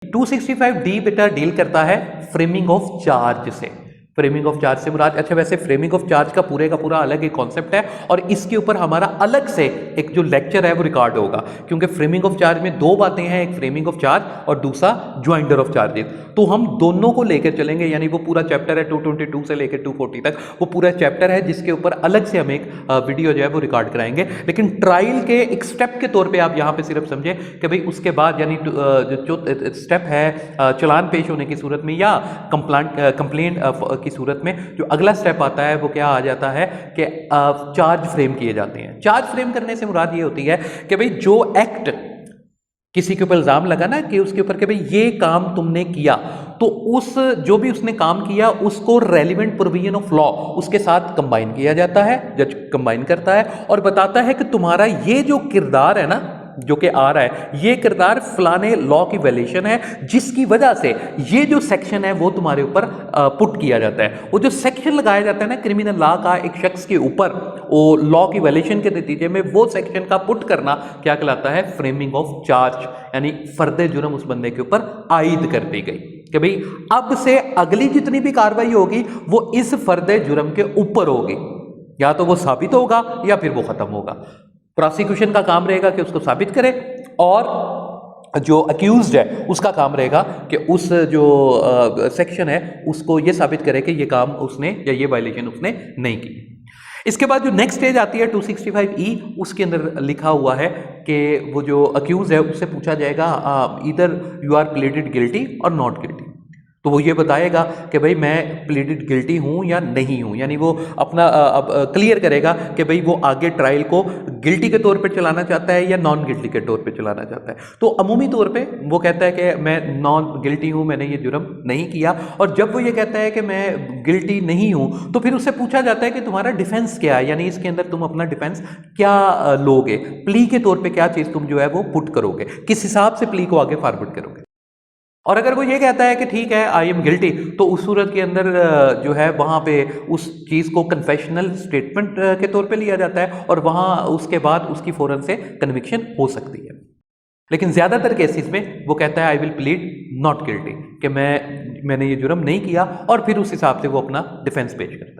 265D बेटा deal करता है फ्रेमिंग ऑफ चार्ज से। फ्रेमिंग ऑफ चार्ज से मुराद, अच्छा वैसे फ्रेमिंग ऑफ चार्ज का पूरा अलग एक कॉन्सेप्ट है और इसके ऊपर हमारा अलग से एक जो लेक्चर है वो रिकॉर्ड होगा, क्योंकि फ्रेमिंग ऑफ चार्ज में दो बातें हैं, एक फ्रेमिंग ऑफ चार्ज और दूसरा ज्वाइंटर ऑफ चार्जेस। तो हम दोनों को लेकर चलेंगे, यानी वो पूरा चैप्टर है 222 से लेकर 240 तक, वो पूरा चैप्टर है जिसके ऊपर अलग से हम एक वीडियो जो है वो रिकॉर्ड कराएंगे। लेकिन ट्रायल के एक स्टेप के तौर पे आप यहाँ पे सिर्फ समझे कि भाई उसके बाद यानी जो स्टेप है चालान पेश होने की सूरत में या कंप्लेंट की सूरत में, जो अगला स्टेप आता है वो क्या आ जाता है कि चार्ज फ्रेम किए जाते हैं। चार्ज फ्रेम करने से मुराद ये होती है कि भाई जो एक्ट किसी के ऊपर इल्जाम लगा ना कि उसके ऊपर कि भाई ये काम तुमने किया, तो उस जो भी उसने काम किया उसको रेलिवेंट प्रोविजन ऑफ लॉ उसके साथ कंबाइन किया जाता है, जज कंबाइन करता है और बताता है कि तुम्हारा ये जो किरदार है ना जो कि आ रहा है, ये किरदार फलाने लॉ की वैलेशन है जिसकी वजह से ये जो सेक्शन है वो तुम्हारे ऊपर पुट किया जाता है। वो जो सेक्शन लगाया जाता है ना क्रिमिनल लॉ का एक शख्स के ऊपर, वो लॉ की वैलेशन के नतीजे में वो सेक्शन का पुट करना क्या कहलाता है? फ्रेमिंग ऑफ चार्ज, यानी फर्द जुर्म उस बंदे के ऊपर आयद कर दी गई कि भाई अब से अगली जितनी भी कार्रवाई होगी वो इस फर्द जुर्म के ऊपर होगी, या तो वो साबित होगा या फिर वो खत्म होगा। प्रोसिक्यूशन का काम रहेगा कि उसको साबित करे और जो अक्यूज्ड है उसका काम रहेगा कि उस जो सेक्शन है उसको ये साबित करे कि ये काम उसने या ये वायलेशन उसने नहीं की। इसके बाद जो नेक्स्ट स्टेज आती है 265E, उसके अंदर लिखा हुआ है कि वो जो अक्यूज है उससे पूछा जाएगा either you are pleaded guilty और नॉट गिल्टी, तो वो ये बताएगा कि भाई मैं प्लीडेड गिल्टी हूँ या नहीं हूँ, यानी वो अपना अब क्लियर करेगा कि भाई वो आगे ट्रायल को गिल्टी के तौर पे चलाना चाहता है या नॉन गिल्टी के तौर पे चलाना चाहता है। तो अमूमी तौर पे वो कहता है कि मैं नॉन गिल्टी हूँ, मैंने ये जुर्म नहीं किया। और जब वो ये कहता है कि मैं गिल्टी नहीं हूँ तो फिर उससे पूछा जाता है कि तुम्हारा डिफेंस क्या है, यानी इसके अंदर तुम अपना डिफेंस क्या लोगे, प्ली के तौर पर क्या चीज़ तुम जो है वो पुट करोगे, किस हिसाब से प्ली को आगे फॉरवर्ड करोगे। और अगर वो ये कहता है कि ठीक है आई एम गिल्टी, तो उस सूरत के अंदर जो है वहाँ पे उस चीज़ को कन्फेशनल स्टेटमेंट के तौर पे लिया जाता है और वहाँ उसके बाद उसकी फ़ौरन से कन्विक्शन हो सकती है। लेकिन ज़्यादातर केसेस में वो कहता है I will plead not guilty, कि मैंने ये जुर्म नहीं किया, और फिर उस हिसाब से वो अपना डिफेंस पेश करता है।